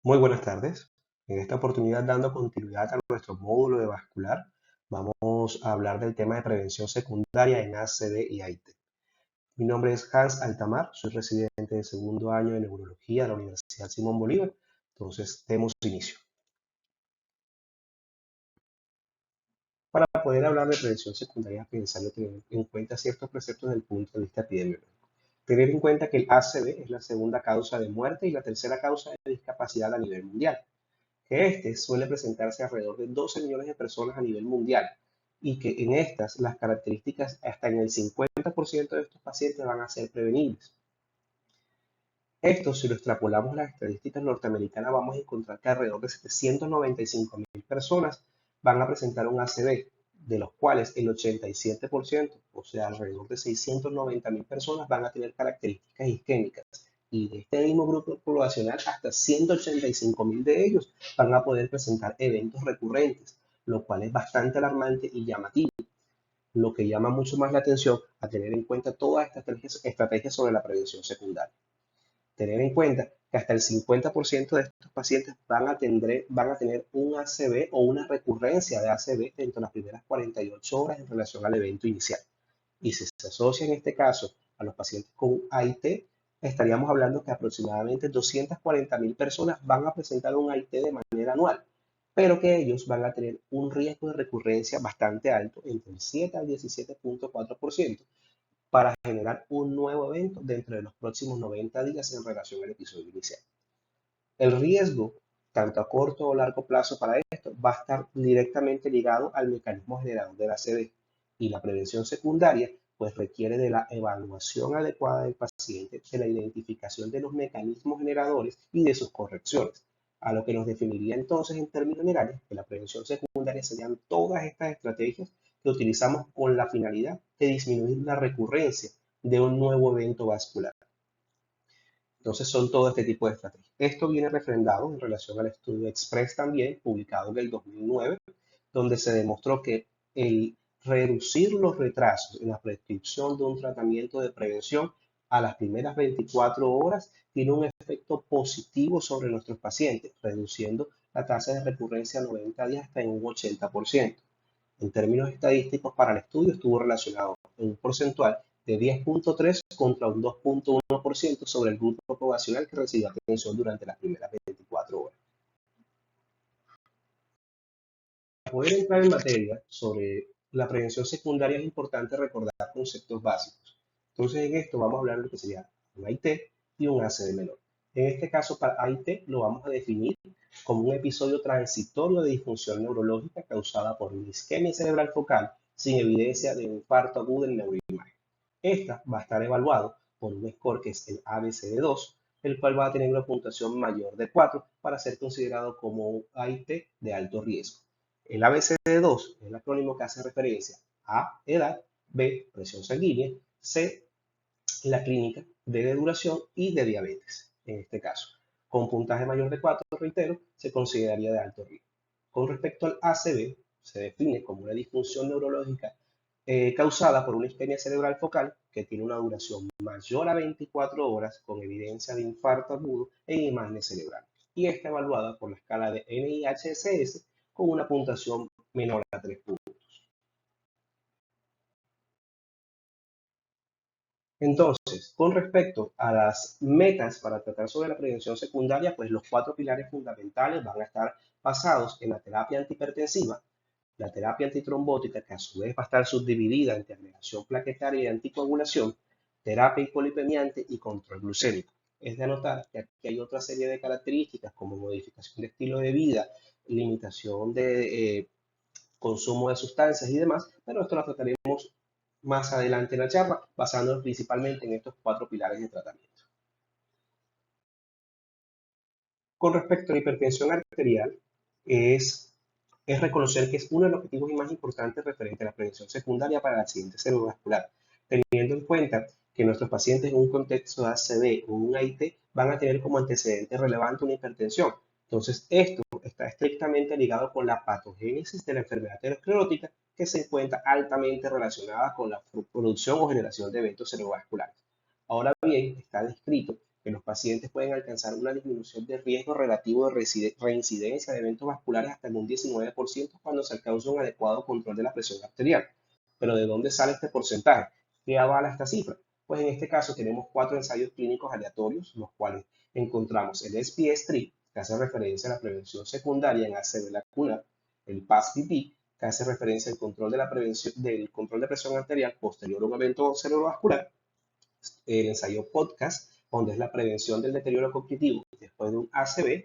Muy buenas tardes. En esta oportunidad, dando continuidad a nuestro módulo de vascular, vamos a hablar del tema de prevención secundaria en ACV y AIT. Mi nombre es Hans Altamar, soy residente de segundo año de neurología de la Universidad Simón Bolívar. Entonces, demos inicio. Para poder hablar de prevención secundaria es necesario tener en cuenta ciertos preceptos desde el punto de vista epidemiológico. Tener en cuenta que el ACV es la segunda causa de muerte y la tercera causa de discapacidad a nivel mundial, que este suele presentarse alrededor de 12 millones de personas a nivel mundial y que en estas las características hasta en el 50% de estos pacientes van a ser prevenibles. Esto, si lo extrapolamos a las estadísticas norteamericanas, vamos a encontrar que alrededor de 795.000 personas van a presentar un ACV, de los cuales el 87%, o sea, alrededor de 690.000 personas, van a tener características isquémicas. Y de este mismo grupo poblacional, hasta 185.000 de ellos van a poder presentar eventos recurrentes, lo cual es bastante alarmante y llamativo, lo que llama mucho más la atención a tener en cuenta todas estas estrategias sobre la prevención secundaria. Tener en cuenta que hasta el 50% de estos pacientes van a tener un ACV o una recurrencia de ACV dentro de las primeras 48 horas en relación al evento inicial. Y si se asocia en este caso a los pacientes con AIT, estaríamos hablando que aproximadamente 240.000 personas van a presentar un AIT de manera anual, pero que ellos van a tener un riesgo de recurrencia bastante alto, entre el 7 al 17.4%, para generar un nuevo evento dentro de los próximos 90 días en relación al episodio inicial. El riesgo, tanto a corto o largo plazo para esto, va a estar directamente ligado al mecanismo generador de la ACV, y la prevención secundaria pues requiere de la evaluación adecuada del paciente, de la identificación de los mecanismos generadores y de sus correcciones, a lo que nos definiría entonces en términos generales que la prevención secundaria serían todas estas estrategias que utilizamos con la finalidad de disminuir la recurrencia de un nuevo evento vascular. Entonces son todo este tipo de estrategias. Esto viene refrendado en relación al estudio Express también, publicado en el 2009, donde se demostró que el reducir los retrasos en la prescripción de un tratamiento de prevención a las primeras 24 horas tiene un efecto positivo sobre nuestros pacientes, reduciendo la tasa de recurrencia a 90 días hasta en un 80%. En términos estadísticos, para el estudio estuvo relacionado en un porcentual de 10.3 contra un 2.1% sobre el grupo poblacional que recibió atención durante las primeras 24 horas. Para poder entrar en materia sobre la prevención secundaria es importante recordar conceptos básicos. Entonces, en esto vamos a hablar de lo que sería un AIT y un ACV menor. En este caso, para AIT lo vamos a definir como un episodio transitorio de disfunción neurológica causada por una isquemia cerebral focal sin evidencia de infarto agudo en neuroimagen. Esta va a estar evaluado por un score que es el ABCD2, el cual va a tener una puntuación mayor de 4 para ser considerado como un AIT de alto riesgo. El ABCD2 es el acrónimo que hace referencia a edad, B, presión sanguínea, C, la clínica, D de duración y de diabetes, en este caso. Con puntaje mayor de 4, reitero, se consideraría de alto riesgo. Con respecto al ACV, se define como una disfunción neurológica causada por una isquemia cerebral focal que tiene una duración mayor a 24 horas con evidencia de infarto agudo en imágenes cerebrales. Y está evaluada por la escala de NIHSS con una puntuación menor a 3 puntos. Entonces, con respecto a las metas para tratar sobre la prevención secundaria, pues los 4 pilares fundamentales van a estar basados en la terapia antihipertensiva, la terapia antitrombótica, que a su vez va a estar subdividida entre agregación plaquetaria y anticoagulación, terapia hipolipemiante y control glucémico. Es de anotar que aquí hay otra serie de características como modificación de estilo de vida, limitación de consumo de sustancias y demás, pero esto lo trataremos más adelante en la charla, basándonos principalmente en estos 4 pilares de tratamiento. Con respecto a la hipertensión arterial, es reconocer que es uno de los objetivos más importantes referente a la prevención secundaria para el accidente cerebrovascular, teniendo en cuenta que nuestros pacientes en un contexto de ACV o un AIT van a tener como antecedente relevante una hipertensión. Entonces, esto está estrictamente ligado con la patogénesis de la enfermedad aterosclerótica, que se encuentra altamente relacionada con la producción o generación de eventos cerebrovasculares. Ahora bien, está descrito que los pacientes pueden alcanzar una disminución de riesgo relativo de reincidencia de eventos vasculares hasta en un 19% cuando se alcanza un adecuado control de la presión arterial. Pero ¿de dónde sale este porcentaje? ¿Qué avala esta cifra? Pues en este caso tenemos 4 ensayos clínicos aleatorios, los cuales encontramos el SPS-3, que hace referencia a la prevención secundaria en ACV lacunar, el PAS-PP, que hace referencia al control de la prevención del control de presión arterial posterior a un evento cerebrovascular, el ensayo podcast, donde es la prevención del deterioro cognitivo después de un ACV,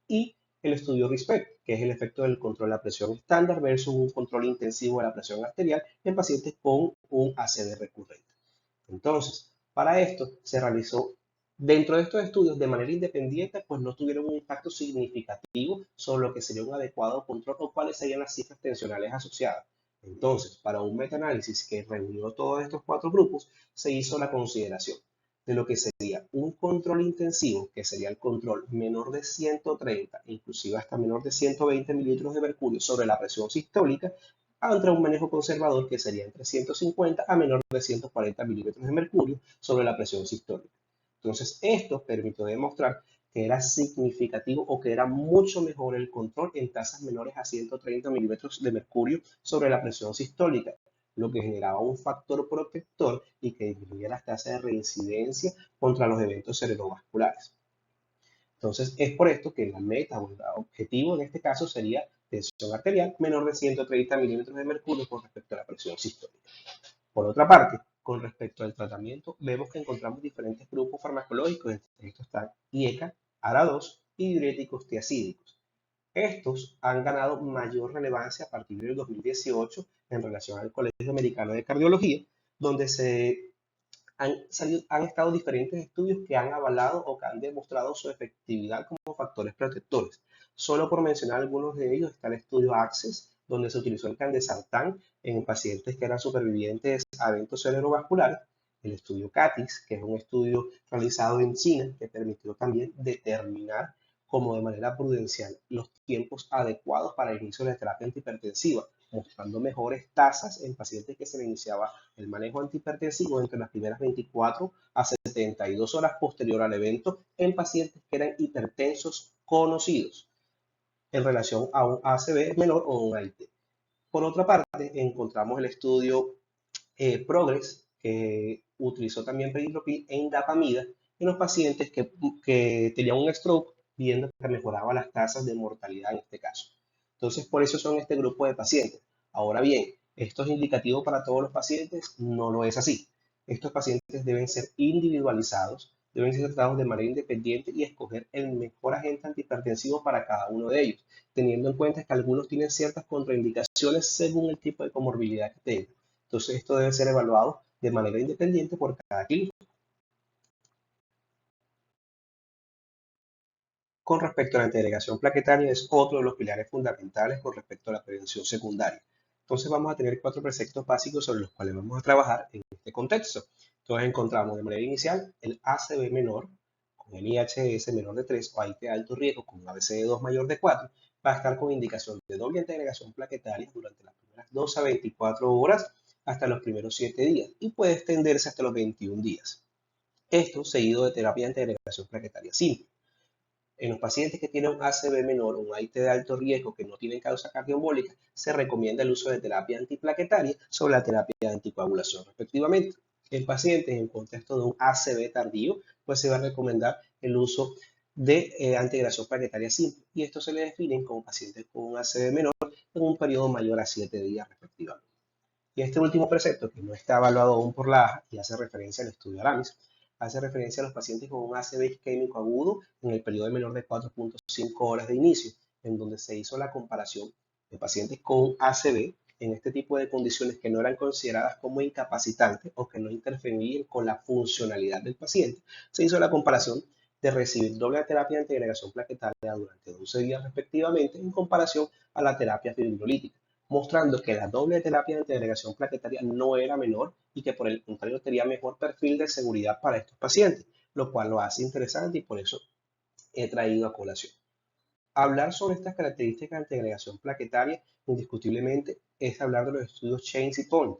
y el estudio RESPECT, que es el efecto del control de la presión estándar versus un control intensivo de la presión arterial en pacientes con un ACV recurrente. Entonces, para esto se realizó dentro de estos estudios de manera independiente, pues no tuvieron un impacto significativo sobre lo que sería un adecuado control o cuáles serían las cifras tensionales asociadas. Entonces, para un metaanálisis que reunió todos estos 4 grupos, se hizo la consideración de lo que sería un control intensivo, que sería el control menor de 130, inclusive hasta menor de 120 mililitros de mercurio sobre la presión sistólica, entre un manejo conservador que sería entre 150 a menor de 140 milímetros de mercurio sobre la presión sistólica. Entonces, esto permitió demostrar que era significativo o que era mucho mejor el control en tasas menores a 130 milímetros de mercurio sobre la presión sistólica, lo que generaba un factor protector y que disminuía las tasas de reincidencia contra los eventos cerebrovasculares. Entonces, es por esto que la meta o el objetivo en este caso sería tensión arterial menor de 130 milímetros de mercurio con respecto a la presión sistólica. Por otra parte, con respecto al tratamiento, vemos que encontramos diferentes grupos farmacológicos. Entre estos están IECA, ARA2 y diuréticos tiacídicos. Estos han ganado mayor relevancia a partir del 2018 en relación al Colegio Americano de Cardiología, donde han estado diferentes estudios que han avalado o que han demostrado su efectividad como factores protectores. Solo por mencionar algunos de ellos está el estudio ACCESS, donde se utilizó el candesartán en pacientes que eran supervivientes a eventos cerebrovasculares, el estudio CATIS, que es un estudio realizado en China que permitió también determinar como de manera prudencial los tiempos adecuados para el inicio de la terapia antihipertensiva, mostrando mejores tasas en pacientes que se le iniciaba el manejo antihipertensivo entre las primeras 24 a 72 horas posterior al evento en pacientes que eran hipertensos conocidos en relación a un ACV menor o un AIT. Por otra parte, encontramos el estudio PROGRESS, que utilizó también peridopil e indapamida en los pacientes que tenían un stroke, viendo que mejoraba las tasas de mortalidad en este caso. Entonces, por eso son este grupo de pacientes. Ahora bien, ¿esto es indicativo para todos los pacientes? No lo es así. Estos pacientes deben ser individualizados, deben ser tratados de manera independiente y escoger el mejor agente antihipertensivo para cada uno de ellos, teniendo en cuenta que algunos tienen ciertas contraindicaciones según el tipo de comorbilidad que tengan. Entonces, esto debe ser evaluado de manera independiente por cada clínico. Con respecto a la integración plaquetaria, es otro de los pilares fundamentales con respecto a la prevención secundaria. Entonces, vamos a tener 4 preceptos básicos sobre los cuales vamos a trabajar en este contexto. Entonces, encontramos de manera inicial el ACV menor con el IHS menor de 3 o AIT de alto riesgo con un ABCD2 mayor de 4, va a estar con indicación de doble integración plaquetaria durante las primeras 2 a 24 horas hasta los primeros 7 días y puede extenderse hasta los 21 días. Esto seguido de terapia de integración plaquetaria simple. En los pacientes que tienen un ACV menor o un AIT de alto riesgo que no tienen causa cardioembólica, se recomienda el uso de terapia antiplaquetaria sobre la terapia de anticoagulación, respectivamente. En pacientes en contexto de un ACV tardío, pues se va a recomendar el uso de antiagregación plaquetaria simple, y esto se le define como pacientes con un ACV menor en un periodo mayor a 7 días, respectivamente. Y este último precepto, que no está evaluado aún por la AJA y hace referencia al estudio ARAMIS, hace referencia a los pacientes con un ACV isquémico agudo en el periodo de menor de 4.5 horas de inicio, en donde se hizo la comparación de pacientes con ACV en este tipo de condiciones que no eran consideradas como incapacitantes o que no interferían con la funcionalidad del paciente. Se hizo la comparación de recibir doble terapia de antiagregación plaquetaria durante 12 días respectivamente en comparación a la terapia fibrolítica, mostrando que la doble terapia de antiagregación plaquetaria no era menor y que por el contrario tenía mejor perfil de seguridad para estos pacientes, lo cual lo hace interesante y por eso he traído a colación. Hablar sobre estas características de antiagregación plaquetaria indiscutiblemente es hablar de los estudios Chains y Point,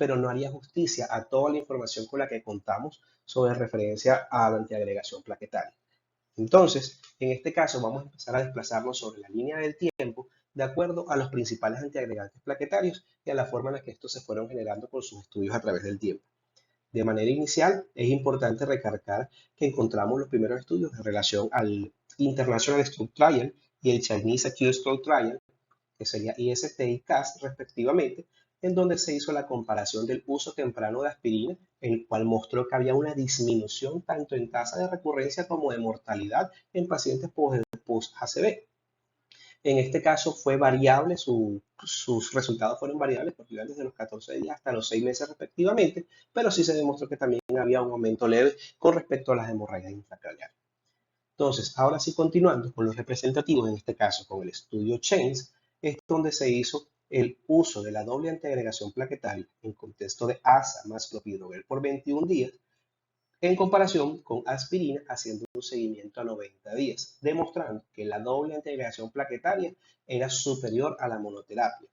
pero no haría justicia a toda la información con la que contamos sobre referencia a la antiagregación plaquetaria. Entonces, en este caso vamos a empezar a desplazarnos sobre la línea del tiempo de acuerdo a los principales antiagregantes plaquetarios y a la forma en la que estos se fueron generando por sus estudios a través del tiempo. De manera inicial, es importante recalcar que encontramos los primeros estudios en relación al International Stroke Trial y el Chinese Acute Stroke Trial, que sería IST y CAS respectivamente, en donde se hizo la comparación del uso temprano de aspirina, el cual mostró que había una disminución tanto en tasa de recurrencia como de mortalidad en pacientes post-ACV. En este caso fue variable, sus resultados fueron variables porque iban desde los 14 días hasta los 6 meses respectivamente, pero sí se demostró que también había un aumento leve con respecto a las hemorragias intracraneales. Entonces, ahora sí continuando con los representativos, en este caso con el estudio CHAINS, es donde se hizo el uso de la doble antiagregación plaquetaria en contexto de ASA más clopidogrel por 21 días en comparación con aspirina haciendo un seguimiento a 90 días, demostrando que la doble antiagregación plaquetaria era superior a la monoterapia.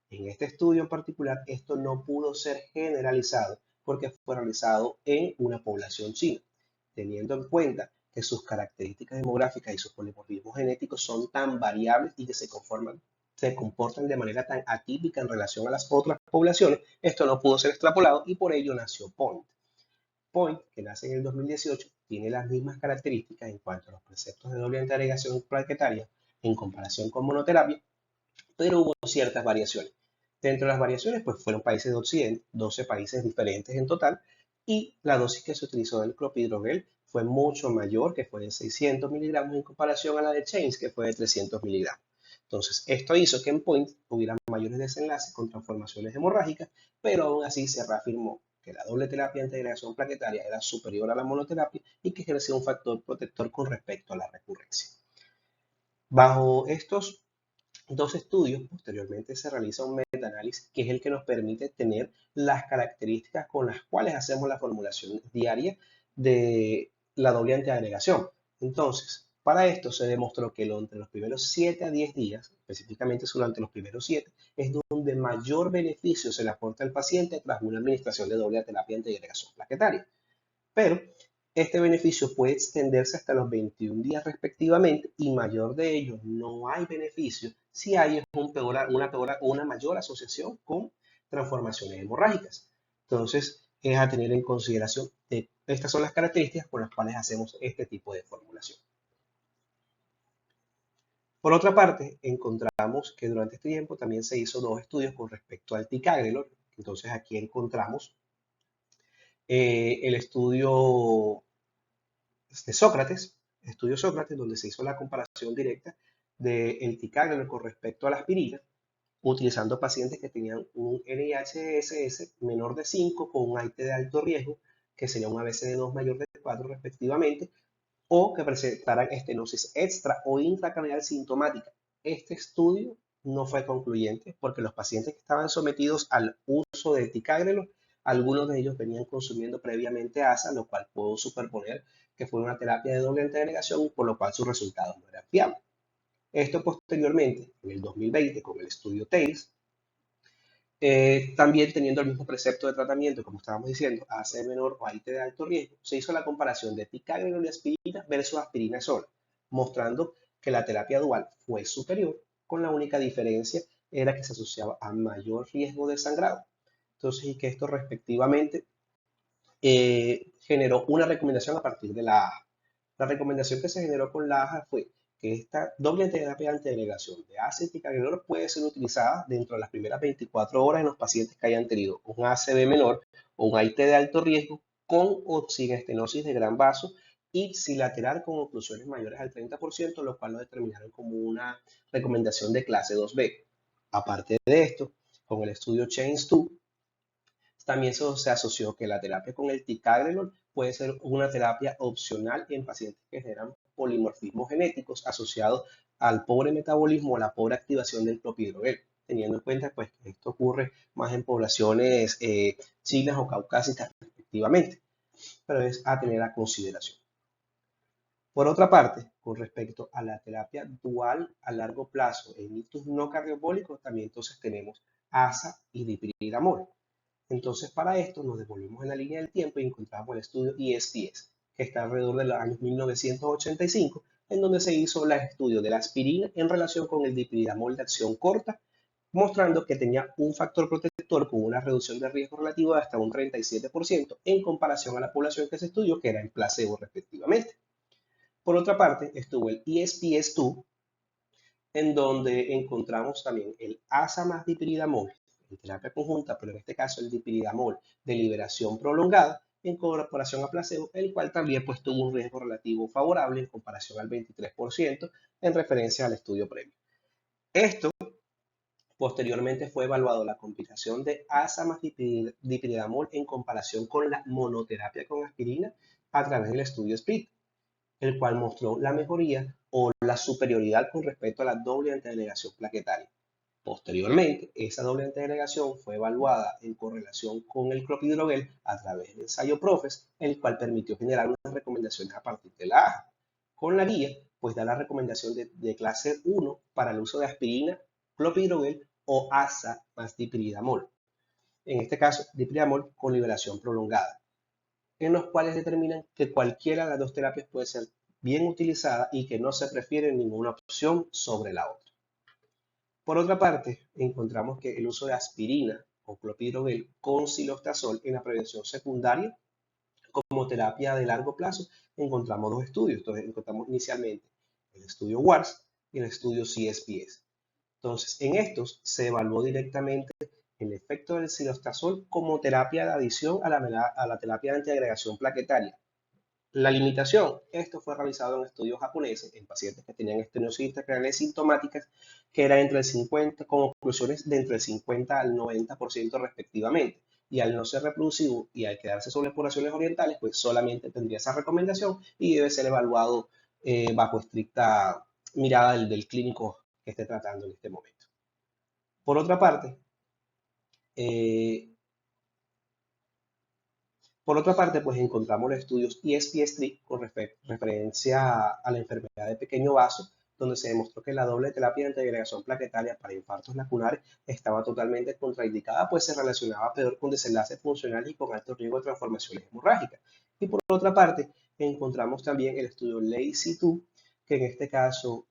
En este estudio en particular, esto no pudo ser generalizado porque fue realizado en una población china, teniendo en cuenta que sus características demográficas y sus polimorfismos genéticos son tan variables y que se comportan de manera tan atípica en relación a las otras poblaciones, esto no pudo ser extrapolado y por ello nació POINT. POINT, que nace en el 2018, tiene las mismas características en cuanto a los preceptos de doble antiagregación plaquetaria en comparación con monoterapia, pero hubo ciertas variaciones. Dentro de las variaciones, pues fueron países de Occidente, 12 países diferentes en total, y la dosis que se utilizó del clopidogrel fue mucho mayor, que fue de 600 miligramos en comparación a la de Chains, que fue de 300 miligramos. Entonces, esto hizo que en POINT hubiera mayores desenlaces con transformaciones hemorrágicas, pero aún así se reafirmó que la doble terapia de integración plaquetaria era superior a la monoterapia y que ejercía un factor protector con respecto a la recurrencia. Bajo estos dos estudios, posteriormente se realiza un metaanálisis que es el que nos permite tener las características con las cuales hacemos la formulación diaria de la doble antiagregación. Entonces, para esto se demostró que entre los primeros 7 a 10 días, específicamente durante los primeros 7, es donde mayor beneficio se le aporta al paciente tras una administración de doble terapia de antiagregación plaquetaria. Pero este beneficio puede extenderse hasta los 21 días respectivamente y mayor de ellos no hay beneficio si hay una mayor asociación con transformaciones hemorrágicas. Entonces, es a tener en consideración que estas son las características con las cuales hacemos este tipo de formulación. Por otra parte, encontramos que durante este tiempo también se hizo dos estudios con respecto al ticagrelor. Entonces, aquí encontramos el estudio de Sócrates, estudio Sócrates, donde se hizo la comparación directa del ticagrelor con respecto a la aspirina, utilizando pacientes que tenían un NIHSS menor de 5 con un AIT de alto riesgo, que sería un ABCD2 mayor de 4 respectivamente, o que presentaran estenosis extra o intracraneal sintomática. Este estudio no fue concluyente porque los pacientes que estaban sometidos al uso de ticagrelor, algunos de ellos venían consumiendo previamente ASA, lo cual puedo superponer que fue una terapia de doble antiagregación, por lo cual sus resultados no eran fiables. Esto posteriormente, en el 2020, con el estudio TAILS, también teniendo el mismo precepto de tratamiento, como estábamos diciendo, AC menor o AIT de alto riesgo, se hizo la comparación de ticagrelor y aspirina versus aspirina sola, mostrando que la terapia dual fue superior, con la única diferencia era que se asociaba a mayor riesgo de sangrado. Entonces, y que esto respectivamente generó una recomendación a partir de la AJA. La recomendación que se generó con la AJA fue que esta doble terapia de antiagregación de ACE y ticagrelor puede ser utilizada dentro de las primeras 24 horas en los pacientes que hayan tenido un ACV menor o un AIT de alto riesgo con o sin estenosis de gran vaso y silateral con oclusiones mayores al 30%, lo cual lo determinaron como una recomendación de clase 2B. Aparte de esto, con el estudio CHAINS-2, también se asoció que la terapia con el ticagrelor puede ser una terapia opcional en pacientes que generan polimorfismos genéticos asociados al pobre metabolismo o la pobre activación del clopidogrel, teniendo en cuenta pues, que esto ocurre más en poblaciones chinas o caucásicas respectivamente, pero es a tener a consideración. Por otra parte, con respecto a la terapia dual a largo plazo en ictus no cardiopólicos, también entonces tenemos ASA y dipirilamol. Entonces, para esto nos devolvemos en la línea del tiempo y encontramos el estudio ESPS, que está alrededor de los años 1985, en donde se hizo el estudio de la aspirina en relación con el dipridamol de acción corta, mostrando que tenía un factor protector con una reducción de riesgo relativo de hasta un 37% en comparación a la población que se estudió, que era en placebo respectivamente. Por otra parte, estuvo el ESPS2, en donde encontramos también el ASA más dipridamol en terapia conjunta, pero en este caso el dipridamol de liberación prolongada en comparación a placebo, el cual también pues, tuvo un riesgo relativo favorable en comparación al 23% en referencia al estudio previo. Esto posteriormente fue evaluado la combinación de ASA más dipridamol en comparación con la monoterapia con aspirina a través del estudio SPLIT, el cual mostró la mejoría o la superioridad con respecto a la doble antiagregación plaquetaria. Posteriormente, esa doble antiagregación fue evaluada en correlación con el clopidogrel a través del ensayo PROFES, el cual permitió generar unas recomendaciones a partir de la AJA. Con la guía, pues da la recomendación de clase 1 para el uso de aspirina, clopidogrel o ASA más dipridamol. En este caso, dipridamol con liberación prolongada, en los cuales determinan que cualquiera de las dos terapias puede ser bien utilizada y que no se prefiere ninguna opción sobre la otra. Por otra parte, encontramos que el uso de aspirina o clopidogrel con cilostazol en la prevención secundaria como terapia de largo plazo, encontramos dos estudios. Entonces, encontramos inicialmente el estudio WARS y el estudio CSPS. Entonces, en estos se evaluó directamente el efecto del cilostazol como terapia de adición a la terapia de antiagregación plaquetaria. La limitación, esto fue realizado en estudios japoneses en pacientes que tenían estenosis intracraneal sintomáticas, que era entre el 50, con conclusiones de entre el 50 al 90% respectivamente. Y al no ser reproducivo y al quedarse sobre exploraciones orientales, pues solamente tendría esa recomendación y debe ser evaluado bajo estricta mirada del clínico que esté tratando en este momento. Por otra parte, eh, pues encontramos los estudios ESPS3 con referencia a la enfermedad de pequeño vaso, donde se demostró que la doble terapia de antiagregación plaquetaria para infartos laculares estaba totalmente contraindicada, pues se relacionaba peor con desenlaces funcionales y con alto riesgo de transformaciones hemorrágicas. Y por otra parte, encontramos también el estudio LACY2, que en este caso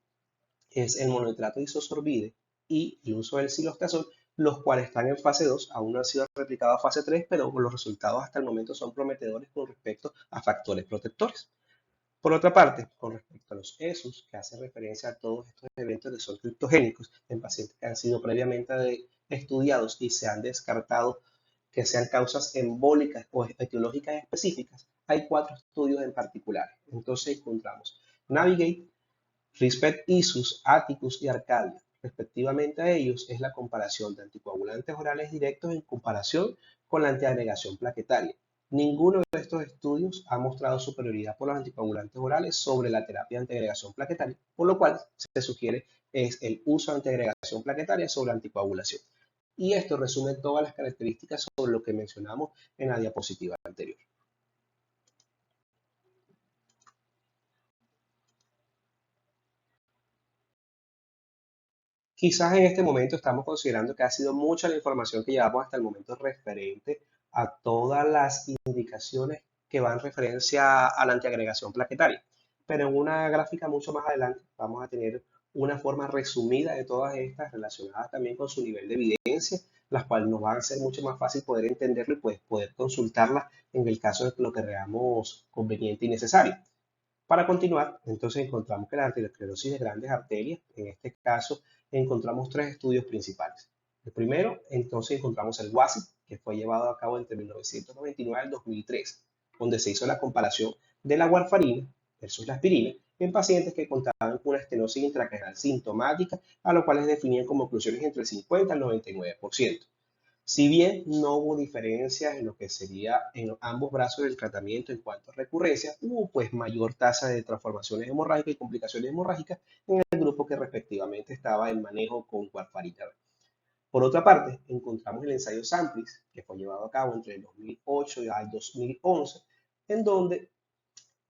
es el monohidrato de isosorbide y el uso del cilostazol, los cuales están en fase 2, aún no han sido replicados a fase 3, pero los resultados hasta el momento son prometedores con respecto a factores protectores. Por otra parte, con respecto a los ESUS, que hace referencia a todos estos eventos que son criptogénicos en pacientes que han sido previamente estudiados y se han descartado que sean causas embólicas o etiológicas específicas, hay 4 estudios en particular. Entonces encontramos Navigate, Respect Isus, Atticus y Arcadia. Respectivamente a ellos es la comparación de anticoagulantes orales directos en comparación con la antiagregación plaquetaria. Ninguno de estos estudios ha mostrado superioridad por los anticoagulantes orales sobre la terapia de antiagregación plaquetaria, por lo cual se sugiere es el uso de antiagregación plaquetaria sobre anticoagulación. Y esto resume todas las características sobre lo que mencionamos en la diapositiva anterior. Quizás en este momento estamos considerando que ha sido mucha la información que llevamos hasta el momento referente a todas las indicaciones que van en referencia a la antiagregación plaquetaria. Pero en una gráfica mucho más adelante vamos a tener una forma resumida de todas estas relacionadas también con su nivel de evidencia, las cuales nos van a hacer mucho más fácil poder entenderlo y pues poder consultarlas en el caso de lo que veamos conveniente y necesario. Para continuar, entonces encontramos que la arteriosclerosis de grandes arterias, en este caso, encontramos 3 estudios principales. El primero, entonces encontramos el WASI, que fue llevado a cabo entre 1999 y 2003, donde se hizo la comparación de la warfarina versus la aspirina en pacientes que contaban con una estenosis intracraneal sintomática, a lo cual les definían como oclusiones entre el 50 y el 99%. Si bien no hubo diferencias en lo que sería en ambos brazos del tratamiento en cuanto a recurrencia, hubo pues mayor tasa de transformaciones hemorrágicas y complicaciones hemorrágicas en el grupo que respectivamente estaba en manejo con warfarina. Por otra parte, encontramos el ensayo SAMPLIS, que fue llevado a cabo entre el 2008 y el 2011, en donde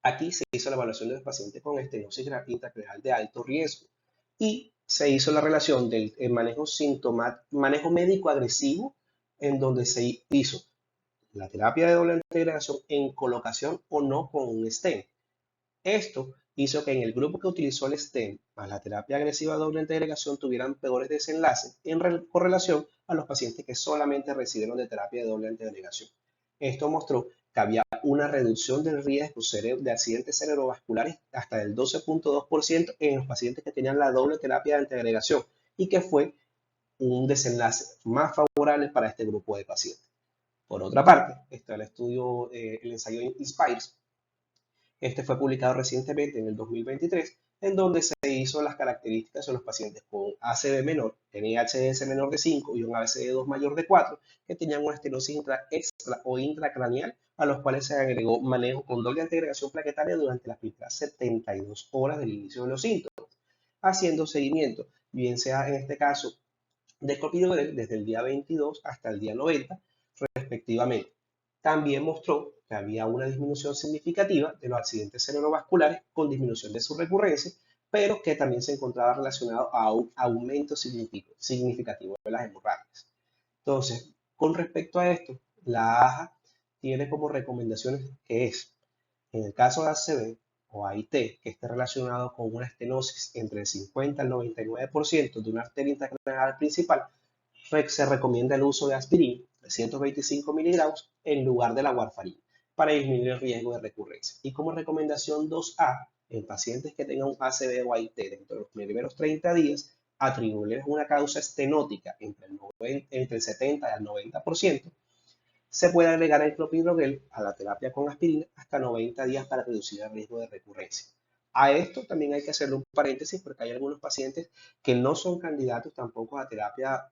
aquí se hizo la evaluación de los pacientes con estenosis intracraneal de alto riesgo y se hizo la relación del manejo médico agresivo en donde se hizo la terapia de doble integración en colocación o no con un stent. Esto hizo que en el grupo que utilizó el stent más la terapia agresiva de doble integración tuvieran peores desenlaces en correlación a los pacientes que solamente recibieron de terapia de doble integración. Esto mostró que había una reducción del riesgo de accidentes cerebrovasculares hasta del 12.2% en los pacientes que tenían la doble terapia de integración y que fue un desenlace más favorable para este grupo de pacientes. Por otra parte, está el estudio, el ensayo INSPIRES. Este fue publicado recientemente en el 2023, en donde se hizo las características de los pacientes con ACV menor, NIHS menor de 5 y un ABCD2 mayor de 4, que tenían una estenosis extra o intracraneal, a los cuales se agregó manejo con doble integración plaquetaria durante las primeras 72 horas del inicio de los síntomas, haciendo seguimiento, bien sea en este caso de clopidogrel desde el día 22 hasta el día 90, respectivamente. También mostró que había una disminución significativa de los accidentes cerebrovasculares con disminución de su recurrencia, pero que también se encontraba relacionado a un aumento significativo de las hemorragias. Entonces, con respecto a esto, la AJA tiene como recomendaciones que es, en el caso de ACV o AIT, que esté relacionado con una estenosis entre el 50 al 99% de una arteria intracraneal principal, se recomienda el uso de aspirina, 325 miligramos, en lugar de la warfarina, para disminuir el riesgo de recurrencia. Y como recomendación 2A, en pacientes que tengan un ACV o AIT dentro de los primeros 30 días, atribuirles una causa estenótica entre el 70 y el 90%, se puede agregar el clopidogrel a la terapia con aspirina hasta 90 días para reducir el riesgo de recurrencia. A esto también hay que hacerle un paréntesis porque hay algunos pacientes que no son candidatos tampoco a terapia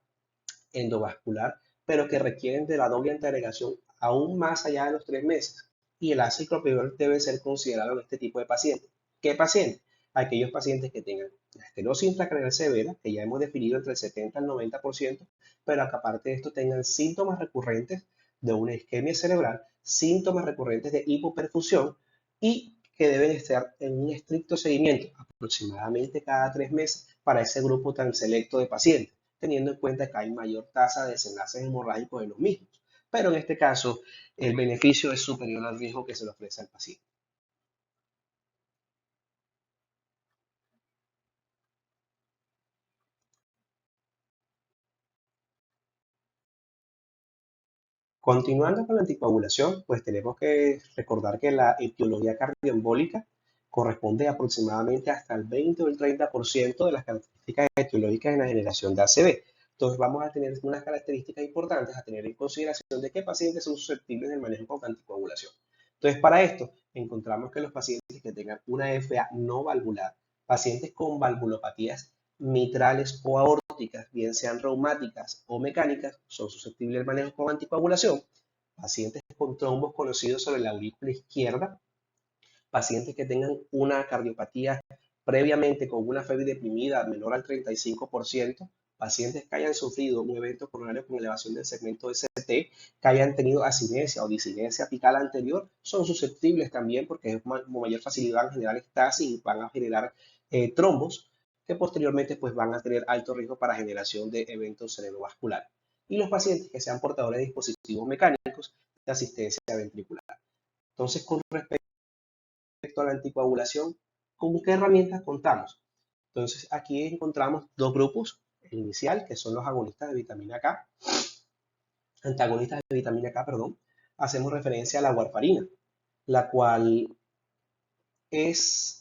endovascular, pero que requieren de la doble integración aún más allá de los 3 meses. Y el ácido clopidogrel debe ser considerado en este tipo de pacientes. ¿Qué pacientes? Aquellos pacientes que tengan la estenosis intracraneal severa, que ya hemos definido entre el 70 al 90%, pero que aparte de esto tengan síntomas recurrentes de una isquemia cerebral, síntomas recurrentes de hipoperfusión y que deben estar en un estricto seguimiento aproximadamente cada 3 meses para ese grupo tan selecto de pacientes, teniendo en cuenta que hay mayor tasa de desenlaces hemorrágicos en los mismos. Pero en este caso, el beneficio es superior al riesgo que se le ofrece al paciente. Continuando con la anticoagulación, pues tenemos que recordar que la etiología cardioembólica corresponde aproximadamente hasta el 20 o el 30% de las características etiológicas en la generación de ACV. Entonces vamos a tener unas características importantes a tener en consideración de qué pacientes son susceptibles del manejo con anticoagulación. Entonces para esto encontramos que los pacientes que tengan una FA no valvular, pacientes con valvulopatías mitrales o aórticas, bien sean reumáticas o mecánicas, son susceptibles al manejo con anticoagulación. Pacientes con trombos conocidos sobre la aurícula izquierda, pacientes que tengan una cardiopatía previamente con una fiebre deprimida menor al 35%, pacientes que hayan sufrido un evento coronario con elevación del segmento ST, que hayan tenido asinesia o disinesia apical anterior, son susceptibles también porque es mayor facilidad en generar estasis y van a generar trombos que posteriormente pues, van a tener alto riesgo para generación de eventos cerebrovasculares. Y los pacientes que sean portadores de dispositivos mecánicos de asistencia ventricular. Entonces, con respecto a la anticoagulación, ¿con qué herramientas contamos? Entonces, aquí encontramos dos grupos. El inicial, que son los agonistas de vitamina K, antagonistas de vitamina K, perdón. Hacemos referencia a la warfarina, la cual es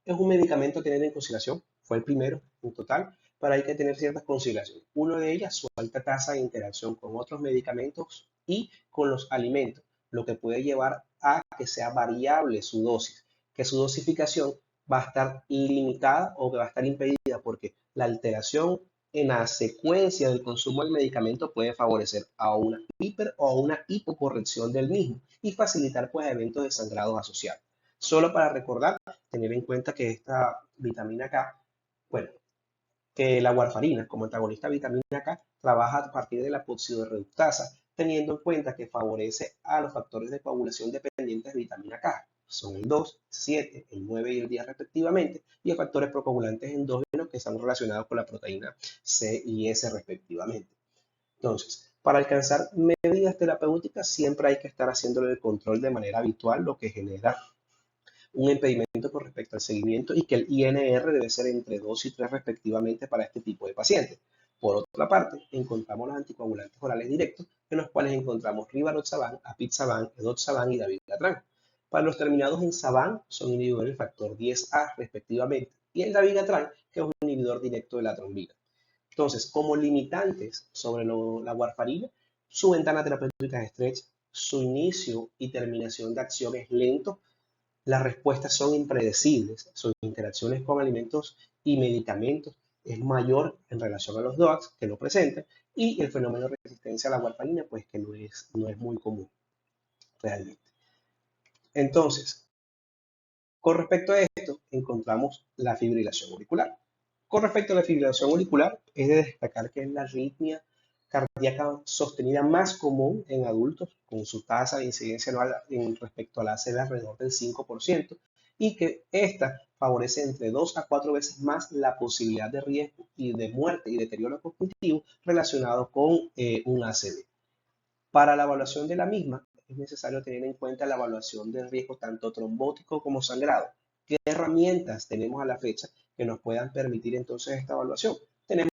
un medicamento a tener en consideración. Fue el primero en total, pero hay que tener ciertas consideraciones. Uno de ellas, su alta tasa de interacción con otros medicamentos y con los alimentos, lo que puede llevar a que sea variable su dosis, que su dosificación va a estar limitada o que va a estar impedida porque la alteración en la secuencia del consumo del medicamento puede favorecer a una hiper o a una hipocorrección del mismo y facilitar pues eventos de sangrados asociados. Solo para recordar, tener en cuenta que esta vitamina K, bueno, que la warfarina como antagonista de vitamina K trabaja a partir de la peroxisoreductasa, teniendo en cuenta que favorece a los factores de coagulación dependientes de vitamina K. Son el 2, 7, el 9 y el 10 respectivamente, y a factores procoagulantes endógenos que están relacionados con la proteína C y S respectivamente. Entonces, Para alcanzar medidas terapéuticas siempre hay que estar haciéndole el control de manera habitual, lo que genera un impedimento con respecto al seguimiento y que el INR debe ser entre 2 y 3 respectivamente para este tipo de pacientes. Por otra parte, encontramos los anticoagulantes orales directos, en los cuales encontramos Rivaroxaban, Apixaban, Edoxaban y Dabigatran. Para los terminados en Saban son inhibidores del factor 10A respectivamente, y el Dabigatran, que es un inhibidor directo de la trombina. Entonces, como limitantes sobre la warfarina, su ventana terapéutica es estrecha, su inicio y terminación de acción es lento, las respuestas son impredecibles, sus interacciones con alimentos y medicamentos es mayor en relación a los DOACs que lo presentan, y el fenómeno de resistencia a la warfarina pues que no es muy común realmente. Entonces, con respecto a esto, encontramos la fibrilación auricular. Con respecto a la fibrilación auricular, es de destacar que es la arritmia cardíaca sostenida más común en adultos, con su tasa de incidencia anual en respecto a la ACV alrededor del 5%, y que esta favorece entre 2 a 4 veces más la posibilidad de riesgo y de muerte y deterioro cognitivo relacionado con un ACV. Para la evaluación de la misma, es necesario tener en cuenta la evaluación del riesgo tanto trombótico como sangrado. ¿Qué herramientas tenemos a la fecha que nos puedan permitir entonces esta evaluación? Tenemos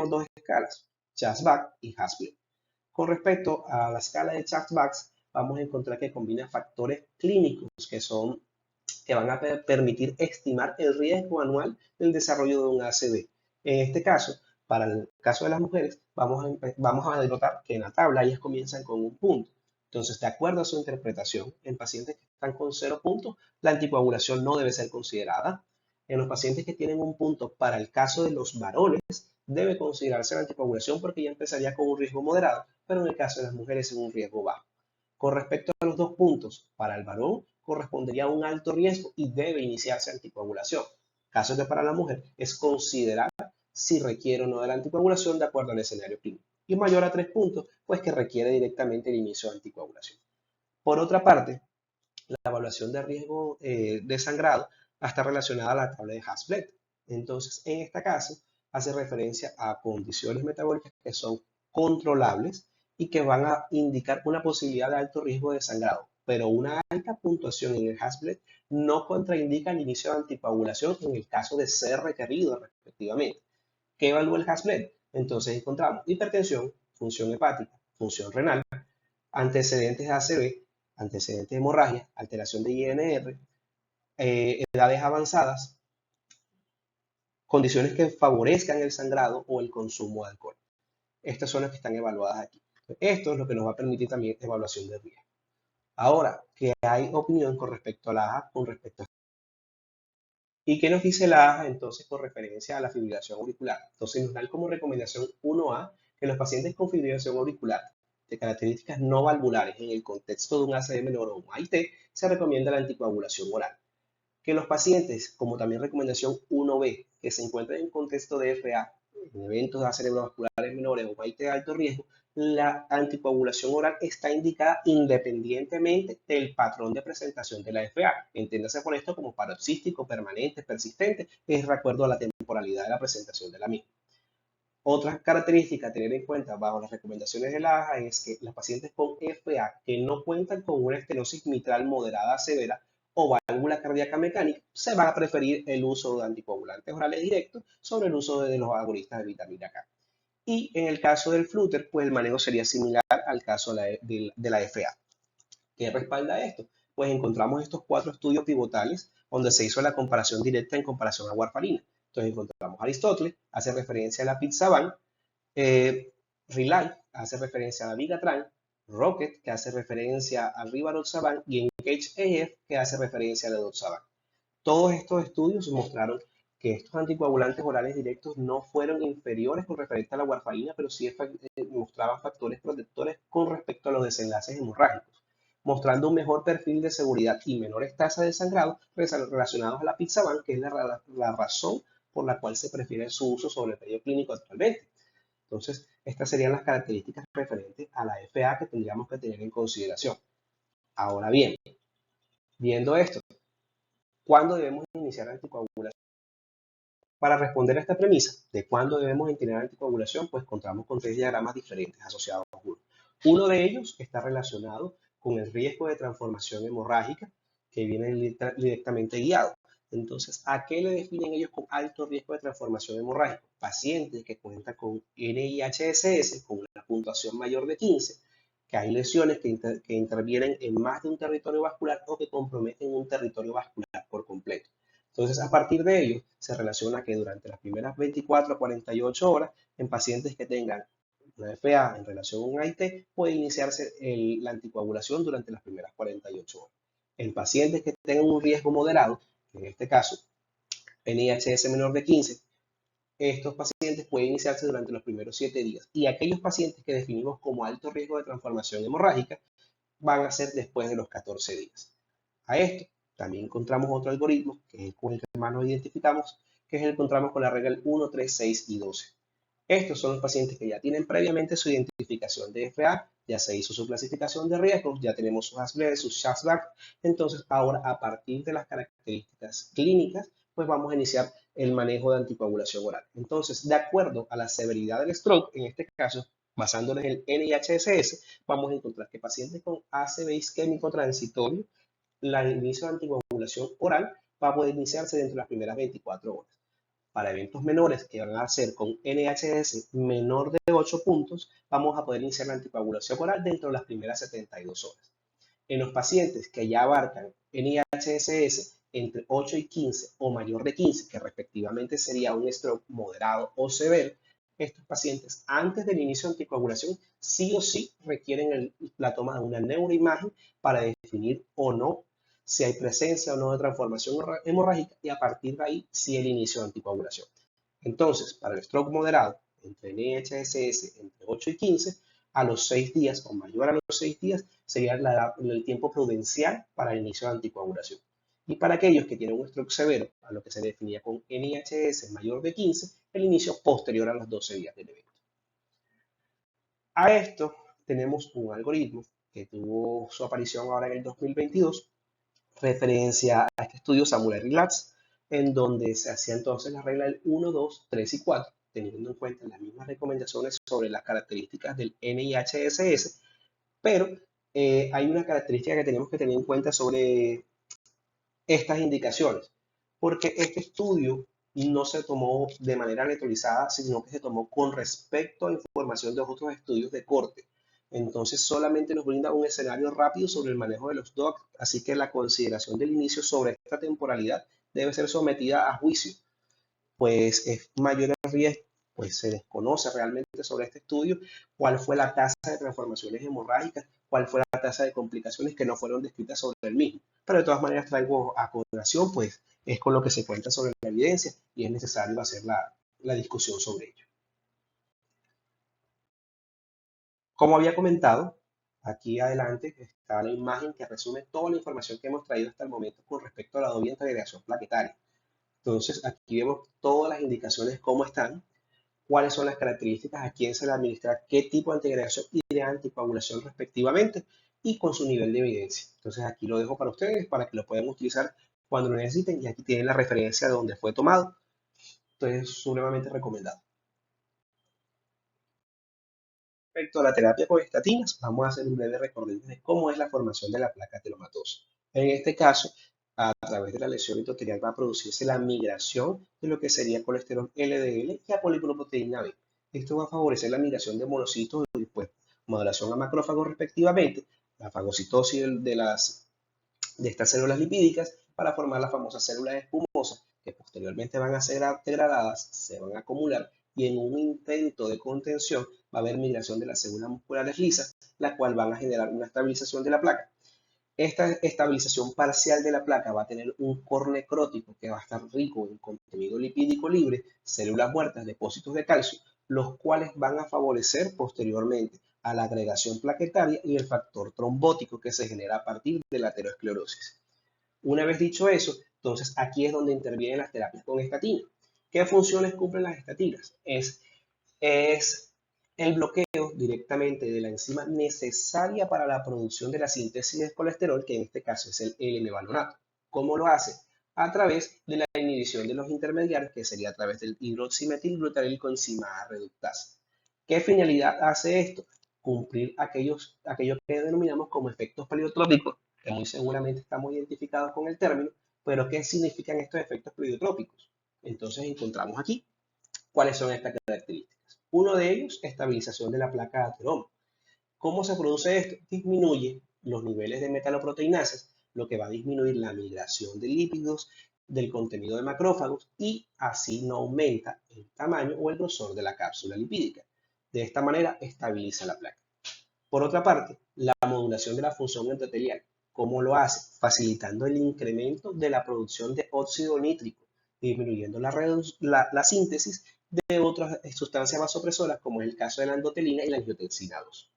dos escalas, Chasbach y Hasbler. Con respecto a la escala de Chasbach, vamos a encontrar que combina factores clínicos que van a permitir estimar el riesgo anual del desarrollo de un ACV. En este caso, para el caso de las mujeres, vamos a denotar que en la tabla ellas comienzan con un punto. Entonces, de acuerdo a su interpretación, en pacientes que están con 0 puntos, la anticoagulación no debe ser considerada. En los pacientes que tienen un punto, para el caso de los varones, debe considerarse la anticoagulación porque ya empezaría con un riesgo moderado, pero en el caso de las mujeres es un riesgo bajo. Con respecto a los 2 puntos, para el varón correspondería a un alto riesgo y debe iniciarse anticoagulación. Caso que para la mujer es considerar si requiere o no de la anticoagulación de acuerdo al escenario clínico. Y mayor a 3 puntos, pues que requiere directamente el inicio de anticoagulación. Por otra parte, la evaluación de riesgo de sangrado está relacionada a la tabla de Hasblet. Entonces, en este caso, hace referencia a condiciones metabólicas que son controlables y que van a indicar una posibilidad de alto riesgo de sangrado, pero una alta puntuación en el Hasblet no contraindica el inicio de anticoagulación en el caso de ser requerido respectivamente. ¿Qué evalúa el Hasblet? Entonces encontramos hipertensión, función hepática, función renal, antecedentes de ACV, antecedentes de hemorragia, alteración de INR, edades avanzadas, condiciones que favorezcan el sangrado o el consumo de alcohol. Estas son las que están evaluadas aquí. Esto es lo que nos va a permitir también evaluación de riesgo. Ahora, ¿qué hay opinión con respecto a la AJA? Con respecto a... ¿Y qué nos dice la AJA entonces con referencia a la fibrilación auricular? Entonces nos dan como recomendación 1A que los pacientes con fibrilación auricular de características no valvulares en el contexto de un ACM menor o un AIT se recomienda la anticoagulación oral. Que los pacientes, como también recomendación 1B, que se encuentren en contexto de FA, en eventos cerebrovasculares menores o AIT de alto riesgo, la anticoagulación oral está indicada independientemente del patrón de presentación de la FA. Entiéndase por esto como paroxístico, permanente, persistente, es de acuerdo a la temporalidad de la presentación de la misma. Otra característica a tener en cuenta bajo las recomendaciones de la AJA es que los pacientes con FA que no cuentan con una estenosis mitral moderada severa o válvula cardíaca mecánica se va a preferir el uso de anticoagulantes orales directos sobre el uso de los agonistas de vitamina K. Y en el caso del flúter, pues el manejo sería similar al caso de la FA. ¿Qué respalda esto? Pues encontramos estos 4 estudios pivotales donde se hizo la comparación directa en comparación a warfarina. Entonces encontramos Aristóteles, hace referencia a la Pixaban, Relay hace referencia a la Vigatran, Rocket, que hace referencia al Rivaroxaban, y Engage AF, que hace referencia a la Doxaban. Todos estos estudios mostraron que estos anticoagulantes orales directos no fueron inferiores con referencia a la warfarina, pero sí mostraban factores protectores con respecto a los desenlaces hemorrágicos, mostrando un mejor perfil de seguridad y menores tasas de sangrado relacionados a la Pixaban, que es la razón por la cual se prefiere su uso sobre el medio clínico actualmente. Entonces, estas serían las características referentes a la FA que tendríamos que tener en consideración. Ahora bien, viendo esto, ¿cuándo debemos iniciar la anticoagulación? Para responder a esta premisa de cuándo debemos tener anticoagulación, pues contamos con tres diagramas diferentes asociados a uno. Uno de ellos está relacionado con el riesgo de transformación hemorrágica que viene directamente guiado. Entonces, ¿a qué le definen ellos con alto riesgo de transformación hemorrágica? Pacientes que cuentan con NIHSS con una puntuación mayor de 15, que hay lesiones que intervienen en más de un territorio vascular o que comprometen un territorio vascular por completo. Entonces, a partir de ello, se relaciona que durante las primeras 24 a 48 horas, en pacientes que tengan una FA en relación a un AIT, puede iniciarse la anticoagulación durante las primeras 48 horas. En pacientes que tengan un riesgo moderado, en este caso, NIHS menor de 15, estos pacientes pueden iniciarse durante los primeros 7 días. Y aquellos pacientes que definimos como alto riesgo de transformación hemorrágica van a ser después de los 14 días. A esto también encontramos otro algoritmo, que es con el que más nos identificamos, que es el que encontramos con la regla 1, 3, 6 y 12. Estos son los pacientes que ya tienen previamente su identificación de FA, ya se hizo su clasificación de riesgos, ya tenemos sus ASBL, sus SHASBAC. Entonces, ahora, a partir de las características clínicas, pues vamos a iniciar el manejo de anticoagulación oral. Entonces, de acuerdo a la severidad del stroke, en este caso, basándonos en el NIHSS, vamos a encontrar que pacientes con ACV isquémico transitorio, el inicio de anticoagulación oral va a poder iniciarse dentro de las primeras 24 horas. Para eventos menores que van a ser con NHS menor de 8 puntos, vamos a poder iniciar la anticoagulación oral dentro de las primeras 72 horas. En los pacientes que ya abarcan NIHSS entre 8 y 15 o mayor de 15, que respectivamente sería un stroke moderado o severo, estos pacientes antes del inicio de anticoagulación sí o sí requieren la toma de una neuroimagen para definir o no si hay presencia o no de transformación hemorrágica y a partir de ahí sí el inicio de anticoagulación. Entonces, para el stroke moderado, entre NIHSS entre 8 y 15, a los 6 días o mayor a los 6 días sería el tiempo prudencial para el inicio de anticoagulación. Y para aquellos que tienen un stroke severo, a lo que se definía con NIHS mayor de 15, el inicio posterior a los 12 días del evento. A esto tenemos un algoritmo que tuvo su aparición ahora en el 2022, referencia a este estudio Samurai Relax, en donde se hacía entonces la regla del 1, 2, 3 y 4, teniendo en cuenta las mismas recomendaciones sobre las características del NIHSS, pero hay una característica que tenemos que tener en cuenta sobre estas indicaciones, porque este estudio no se tomó de manera neutralizada, sino que se tomó con respecto a información de otros estudios de corte. Entonces solamente nos brinda un escenario rápido sobre el manejo de los DOC, así que la consideración del inicio sobre esta temporalidad debe ser sometida a juicio, pues es mayor el riesgo, pues se desconoce realmente sobre este estudio cuál fue la tasa de transformaciones hemorrágicas, cuál fue la tasa de complicaciones que no fueron descritas sobre el mismo. Pero de todas maneras traigo a colación, pues es con lo que se cuenta sobre la evidencia y es necesario hacer la discusión sobre ello. Como había comentado, aquí adelante está la imagen que resume toda la información que hemos traído hasta el momento con respecto a la doble integración plaquetaria. Entonces, aquí vemos todas las indicaciones cómo están, cuáles son las características, a quién se le administra qué tipo de antiagregación y de anticoagulación respectivamente y con su nivel de evidencia. Entonces aquí lo dejo para ustedes para que lo puedan utilizar cuando lo necesiten y aquí tienen la referencia de donde fue tomado. Entonces es supremamente recomendado. Respecto a la terapia con estatinas, vamos a hacer un breve recorrido de cómo es la formación de la placa telomatosa. En este caso, a través de la lesión endotelial va a producirse la migración de lo que sería colesterol LDL y apolipoproteína B. Esto va a favorecer la migración de monocitos y después modulación a macrófagos respectivamente, la fagocitosis de estas células lipídicas para formar las famosas células espumosas que posteriormente van a ser degradadas, se van a acumular y en un intento de contención va a haber migración de las células musculares lisas, las cuales van a generar una estabilización de la placa. Esta estabilización parcial de la placa va a tener un core necrótico que va a estar rico en contenido lipídico libre, células muertas, depósitos de calcio, los cuales van a favorecer posteriormente a la agregación plaquetaria y el factor trombótico que se genera a partir de la aterosclerosis. Una vez dicho eso, entonces aquí es donde intervienen las terapias con estatina. ¿Qué funciones cumplen las estatinas? Es el bloqueo directamente de la enzima necesaria para la producción de la síntesis de colesterol, que en este caso es el L-mevalonato. ¿Cómo lo hace? a través de la inhibición de los intermediarios, que sería a través del hidroximetilglutaril coenzima reductasa. ¿Qué finalidad hace esto? Cumplir aquello que denominamos como efectos pleiotrópicos, que muy seguramente estamos identificados con el término, pero ¿qué significan estos efectos pleiotrópicos? Entonces encontramos aquí cuáles son estas características. Uno de ellos, estabilización de la placa de ateroma. ¿Cómo se produce esto? Disminuye los niveles de metaloproteinasas, lo que va a disminuir la migración de lípidos del contenido de macrófagos y así no aumenta el tamaño o el grosor de la cápsula lipídica. De esta manera estabiliza la placa. Por otra parte, la modulación de la función endotelial. ¿Cómo lo hace? Facilitando el incremento de la producción de óxido nítrico, disminuyendo la síntesis de otras sustancias vasopresoras, como es el caso de la endotelina y la angiotensina 2.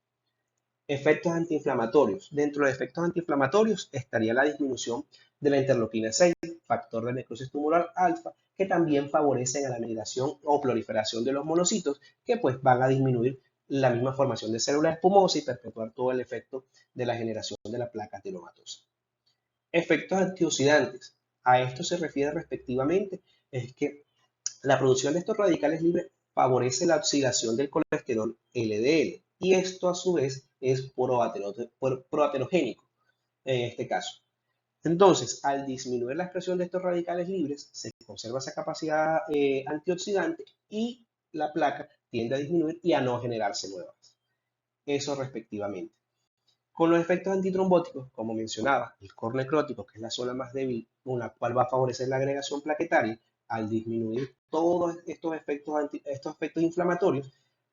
Efectos antiinflamatorios. Dentro de efectos antiinflamatorios estaría la disminución de la interleuquina 6, factor de necrosis tumoral alfa, que también favorecen a la migración o proliferación de los monocitos, que pues van a disminuir la misma formación de células espumosas y perpetuar todo el efecto de la generación de la placa ateromatosa. Efectos antioxidantes. A esto se refiere respectivamente, es que la producción de estos radicales libres favorece la oxidación del colesterol LDL y esto a su vez es proaterogénico en este caso. Entonces, al disminuir la expresión de estos radicales libres, se conserva esa capacidad antioxidante y la placa tiende a disminuir y a no generarse nuevas. Eso respectivamente. Con los efectos antitrombóticos, como mencionaba, el core necrótico, que es la zona más débil, con la cual va a favorecer la agregación plaquetaria, al disminuir todos estos efectos inflamatorios,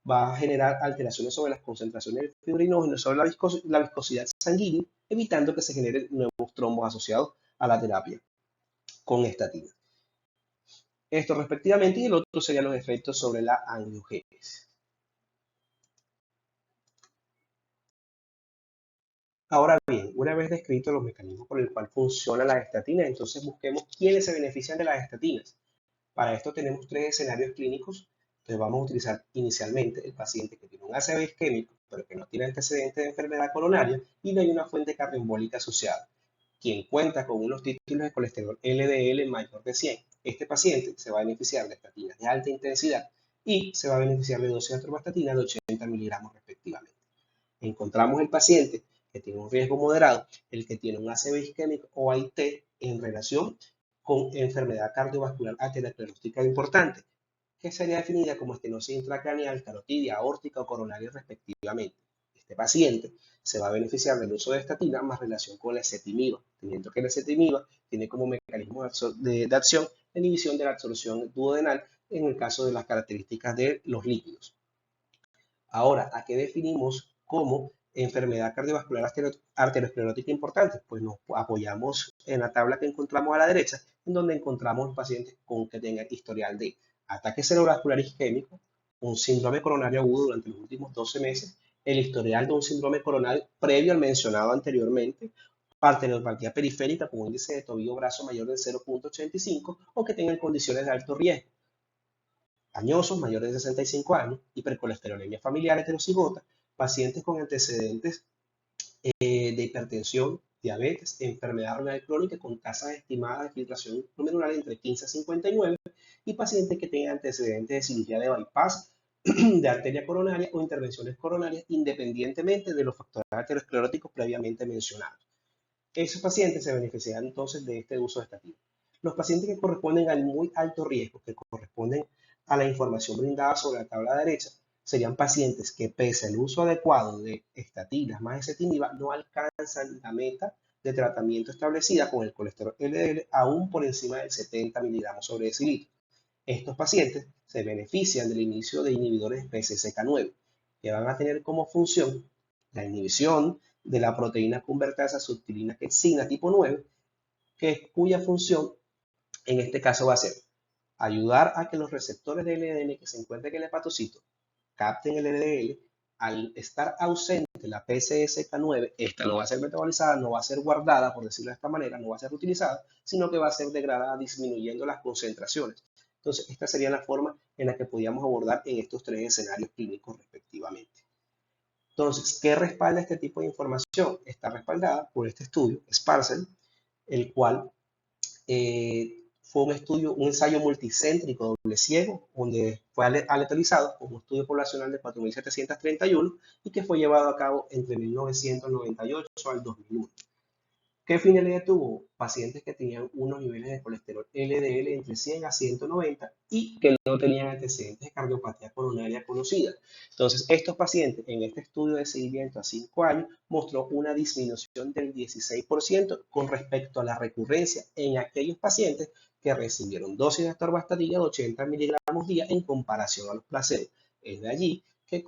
va a generar alteraciones sobre las concentraciones de fibrinógeno, sobre la viscosidad sanguínea, evitando que se generen nuevos trombos asociados a la terapia con estatina. Esto respectivamente, y el otro serían los efectos sobre la angiogénesis. Ahora bien, una vez descritos los mecanismos por el cual funciona la estatina, entonces busquemos quiénes se benefician de las estatinas. Para esto tenemos tres escenarios clínicos. Entonces vamos a utilizar inicialmente el paciente que tiene un ACV isquémico, pero que no tiene antecedentes de enfermedad coronaria y no hay una fuente cardioembólica asociada, quien cuenta con unos títulos de colesterol LDL mayor de 100. Este paciente se va a beneficiar de estatinas de alta intensidad y se va a beneficiar de dosis de atorvastatina de 80 miligramos respectivamente. Encontramos el paciente que tiene un riesgo moderado, el que tiene un ACV isquémico o AIT en relación con enfermedad cardiovascular aterosclerótica importante, que sería definida como estenosis intracraneal, carotidia, aórtica o coronaria respectivamente. Este paciente se va a beneficiar del uso de estatina más relación con la ezetimiba, teniendo que la ezetimiba tiene como mecanismo de acción la inhibición de la absorción duodenal en el caso de las características de los líquidos. Ahora, ¿a qué definimos como enfermedad cardiovascular arteriosclerótica importante? Pues nos apoyamos en la tabla que encontramos a la derecha, en donde encontramos pacientes con que tengan historial de ataque cerebrovascular isquémico, un síndrome coronario agudo durante los últimos 12 meses, el historial de un síndrome coronario previo al mencionado anteriormente, arteriopatía periférica con un índice de tobillo-brazo mayor de 0.85 o que tengan condiciones de alto riesgo añosos mayores de 65 años, hipercolesterolemia familiar heterocigota, pacientes con antecedentes de hipertensión, diabetes, enfermedad renal crónica con tasas estimadas de filtración glomerular entre 15 a 59 y pacientes que tengan antecedentes de cirugía de bypass, de arteria coronaria o intervenciones coronarias independientemente de los factores ateroscleróticos previamente mencionados. Esos pacientes se beneficiarán entonces de este uso de estatina. Los pacientes que corresponden al muy alto riesgo, que corresponden a la información brindada sobre la tabla derecha, serían pacientes que pese al uso adecuado de estatinas más ezetimiba no alcanzan la meta de tratamiento establecida con el colesterol LDL aún por encima del 70 miligramos sobre decilitro. Estos pacientes se benefician del inicio de inhibidores PCSK9, que van a tener como función la inhibición de la proteína convertasa subtilina quexina tipo 9, cuya función en este caso va a ser ayudar a que los receptores de LDL que se encuentran en el hepatocito capten el LDL. Al estar ausente la PCSK9, esta no va a ser metabolizada, no va a ser guardada, por decirlo de esta manera, no va a ser utilizada, sino que va a ser degradada disminuyendo las concentraciones. Entonces, esta sería la forma en la que podíamos abordar en estos tres escenarios clínicos respectivamente. Entonces, ¿qué respalda este tipo de información? Está respaldada por este estudio, Sparcel, el cual Fue un ensayo multicéntrico doble ciego, donde fue aleatorizado con un estudio poblacional de 4.731 y que fue llevado a cabo entre 1998 al 2001. ¿Qué finalidad tuvo? Pacientes que tenían unos niveles de colesterol LDL entre 100 a 190 y que no tenían antecedentes de cardiopatía coronaria conocida. Entonces, estos pacientes en este estudio de seguimiento a 5 años mostró una disminución del 16% con respecto a la recurrencia en aquellos pacientes que recibieron dosis de atorvastatina de 80 miligramos día en comparación a los placebos. Es de allí que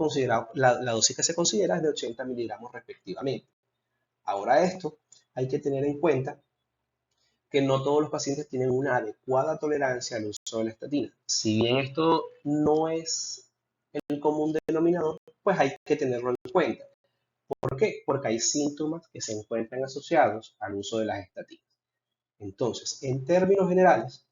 la dosis que se considera es de 80 miligramos respectivamente. Ahora esto hay que tener en cuenta que no todos los pacientes tienen una adecuada tolerancia al uso de la estatina. Si bien esto no es el común denominador, pues hay que tenerlo en cuenta. ¿Por qué? Porque hay síntomas que se encuentran asociados al uso de las estatinas. Entonces, en términos generales,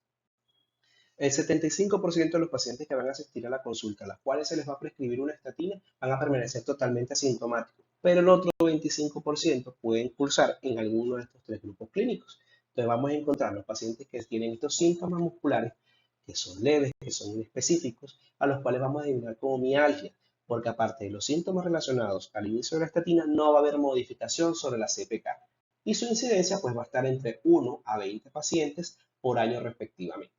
el 75% de los pacientes que van a asistir a la consulta, a las cuales se les va a prescribir una estatina, van a permanecer totalmente asintomáticos, pero el otro 25% pueden cursar en alguno de estos tres grupos clínicos. Entonces vamos a encontrar los pacientes que tienen estos síntomas musculares, que son leves, que son inespecíficos, a los cuales vamos a denominar como mialgia, porque aparte de los síntomas relacionados al inicio de la estatina, no va a haber modificación sobre la CPK. Y su incidencia pues va a estar entre 1 a 20 pacientes por año respectivamente.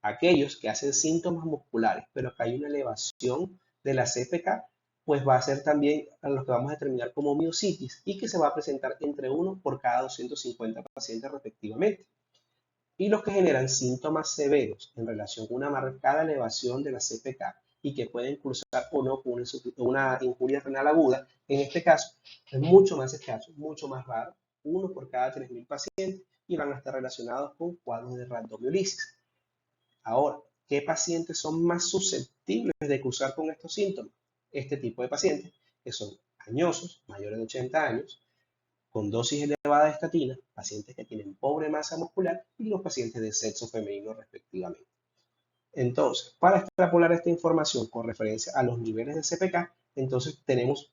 Aquellos que hacen síntomas musculares, pero que hay una elevación de la CPK, pues va a ser también a los que vamos a determinar como miositis y que se va a presentar entre 1 por cada 250 pacientes respectivamente. Y los que generan síntomas severos en relación con una marcada elevación de la CPK y que pueden cursar o no con una injuria renal aguda, en este caso es mucho más escaso, mucho más raro, 1 por cada 3.000 pacientes y van a estar relacionados con cuadros de rhabdomiolisis. Ahora, ¿qué pacientes son más susceptibles de cursar con estos síntomas? Este tipo de pacientes que son añosos, mayores de 80 años, con dosis elevada de estatina, pacientes que tienen pobre masa muscular y los pacientes de sexo femenino respectivamente. Entonces, para extrapolar esta información con referencia a los niveles de CPK, entonces tenemos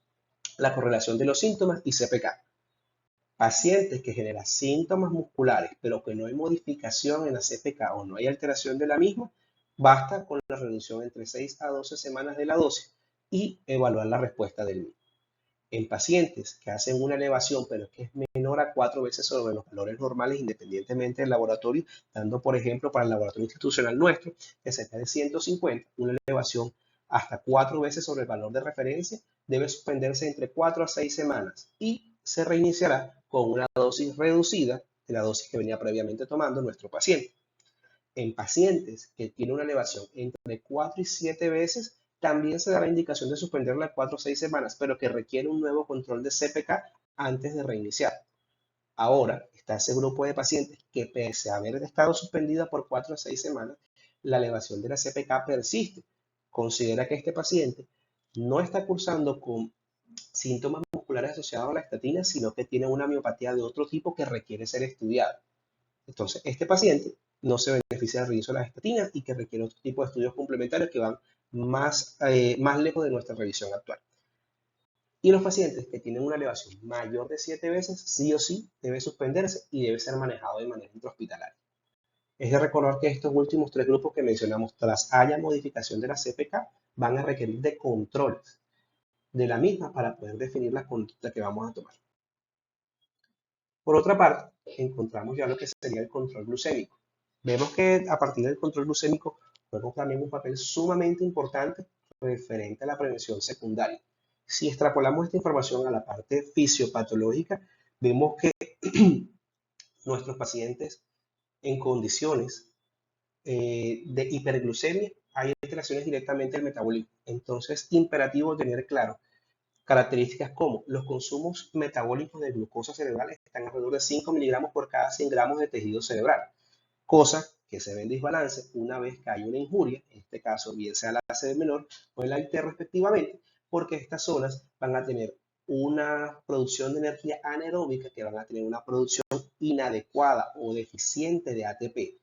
la correlación de los síntomas y CPK. Pacientes que generan síntomas musculares, pero que no hay modificación en la CPK o no hay alteración de la misma, basta con la reducción entre 6 a 12 semanas de la dosis y evaluar la respuesta del mismo. En pacientes que hacen una elevación, pero que es menor a 4 veces sobre los valores normales, independientemente del laboratorio, dando por ejemplo para el laboratorio institucional nuestro, que cerca de 150, una elevación hasta 4 veces sobre el valor de referencia, debe suspenderse entre 4 a 6 semanas y se reiniciará con una dosis reducida de la dosis que venía previamente tomando nuestro paciente. En pacientes que tienen una elevación entre 4 y 7 veces, también se da la indicación de suspenderla 4 o 6 semanas, pero que requiere un nuevo control de CPK antes de reiniciar. Ahora está ese grupo de pacientes que pese a haber estado suspendida por 4 a 6 semanas, la elevación de la CPK persiste. Considera que este paciente no está cursando con síntomas musculares asociados a la estatina, sino que tiene una miopatía de otro tipo que requiere ser estudiada. Entonces, este paciente no se beneficia del reinicio de las estatinas y que requiere otro tipo de estudios complementarios que van más lejos de nuestra revisión actual. Y los pacientes que tienen una elevación mayor de 7 veces, sí o sí, debe suspenderse y debe ser manejado de manera intrahospitalaria. Es de recordar que estos últimos tres grupos que mencionamos, tras haya modificación de la CPK, van a requerir de controles de la misma para poder definir la conducta que vamos a tomar. Por otra parte, encontramos ya lo que sería el control glucémico. Vemos que a partir del control glucémico juega también un papel sumamente importante referente a la prevención secundaria. Si extrapolamos esta información a la parte fisiopatológica, vemos que nuestros pacientes en condiciones de hiperglucemia hay alteraciones directamente del metabolismo. Entonces, es imperativo tener claro características como los consumos metabólicos de glucosa cerebral están alrededor de 5 miligramos por cada 100 gramos de tejido cerebral, cosa que se ve en desbalance una vez que hay una injuria, en este caso bien sea la ACV menor o la IT respectivamente, porque estas zonas van a tener una producción de energía anaeróbica, que van a tener una producción inadecuada o deficiente de ATP.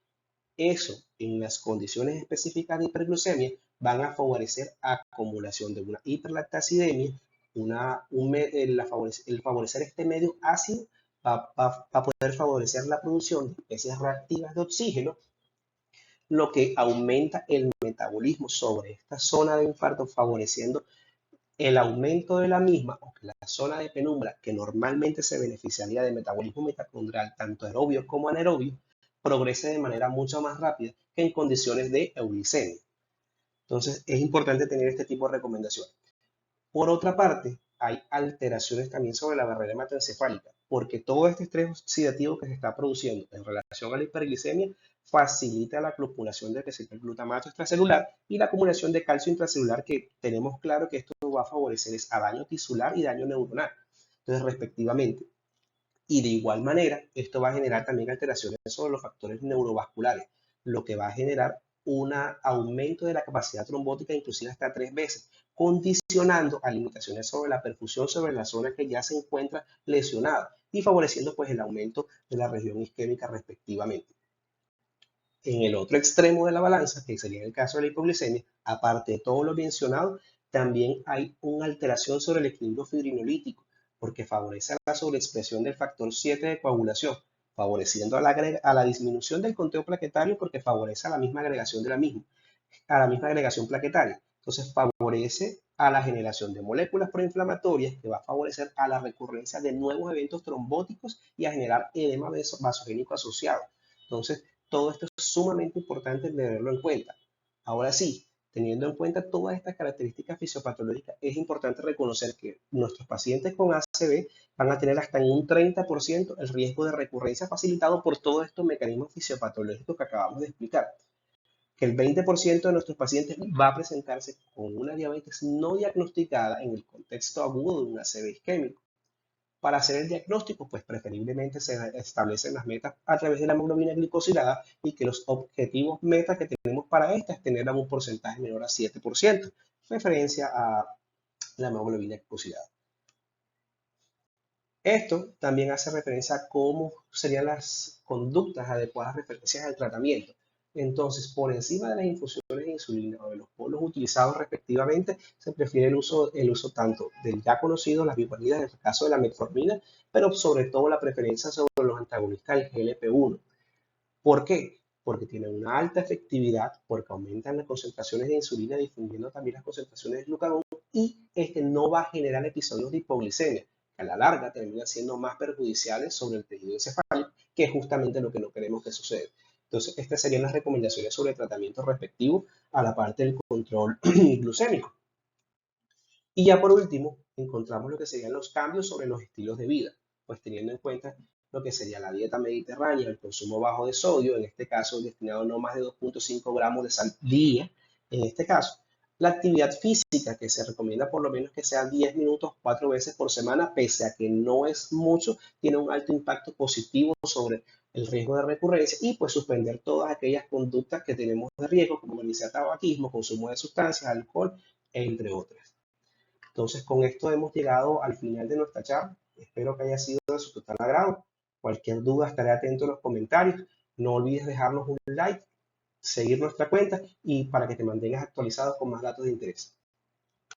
Eso, en las condiciones específicas de hiperglucemia, van a favorecer acumulación de una hiperlactacidemia, el favorecer este medio ácido va a poder favorecer la producción de especies reactivas de oxígeno, lo que aumenta el metabolismo sobre esta zona de infarto, favoreciendo el aumento de la misma, o que la zona de penumbra, que normalmente se beneficiaría de metabolismo mitocondrial, tanto aerobio como anaerobio, progrese de manera mucho más rápida que en condiciones de euglicemia. Entonces, es importante tener este tipo de recomendaciones. Por otra parte, hay alteraciones también sobre la barrera hematoencefálica, porque todo este estrés oxidativo que se está produciendo en relación a la hiperglicemia facilita la acumulación de el glutamato extracelular y la acumulación de calcio intracelular, que tenemos claro que esto va a favorecer a daño tisular y daño neuronal, entonces respectivamente. Y de igual manera, esto va a generar también alteraciones sobre los factores neurovasculares, lo que va a generar un aumento de la capacidad trombótica inclusive hasta 3 veces, condicionando a limitaciones sobre la perfusión sobre la zona que ya se encuentra lesionada y favoreciendo pues el aumento de la región isquémica respectivamente. En el otro extremo de la balanza, que sería el caso de la hipoglicemia, aparte de todo lo mencionado, también hay una alteración sobre el equilibrio fibrinolítico, porque favorece la sobreexpresión del factor 7 de coagulación, favoreciendo a la disminución del conteo plaquetario porque favorece a la misma agregación de a la misma agregación plaquetaria. Entonces favorece a la generación de moléculas proinflamatorias, que va a favorecer a la recurrencia de nuevos eventos trombóticos y a generar edema vasogénico asociado. Entonces, todo esto es sumamente importante tenerlo en cuenta. Ahora sí, teniendo en cuenta todas estas características fisiopatológicas, es importante reconocer que nuestros pacientes con ACV van a tener hasta en un 30% el riesgo de recurrencia facilitado por todos estos mecanismos fisiopatológicos que acabamos de explicar. Que el 20% de nuestros pacientes va a presentarse con una diabetes no diagnosticada en el contexto agudo de un ACV isquémico. Para hacer el diagnóstico, pues preferiblemente se establecen las metas a través de la hemoglobina glicosilada, y que los objetivos metas que tenemos para esta es tener un porcentaje menor a 7%, referencia a la hemoglobina glicosilada. Esto también hace referencia a cómo serían las conductas adecuadas referencias al tratamiento. Entonces, por encima de las infusiones de insulina o de los polos utilizados respectivamente, se prefiere el uso tanto del ya conocido, las bivalminas, en el caso de la metformina, pero sobre todo la preferencia sobre los antagonistas del GLP-1. ¿Por qué? Porque tienen una alta efectividad, porque aumentan las concentraciones de insulina, difundiendo también las concentraciones de glucagón, y este no va a generar episodios de hipoglicemia, que a la larga terminan siendo más perjudiciales sobre el tejido encefálico, que es justamente lo que no queremos que suceda. Entonces, estas serían las recomendaciones sobre el tratamiento respectivo a la parte del control glucémico. Y ya por último, encontramos lo que serían los cambios sobre los estilos de vida, pues teniendo en cuenta lo que sería la dieta mediterránea, el consumo bajo de sodio, en este caso destinado a no más de 2.5 gramos de sal día, en este caso, la actividad física, que se recomienda por lo menos que sea 10 minutos 4 veces por semana, pese a que no es mucho, tiene un alto impacto positivo sobre el riesgo de recurrencia, y pues suspender todas aquellas conductas que tenemos de riesgo, como iniciar tabaquismo, consumo de sustancias, alcohol, entre otras. Entonces, con esto hemos llegado al final de nuestra charla. Espero que haya sido de su total agrado. Cualquier duda, estaré atento en los comentarios. No olvides dejarnos un like, seguir nuestra cuenta, y para que te mantengas actualizado con más datos de interés.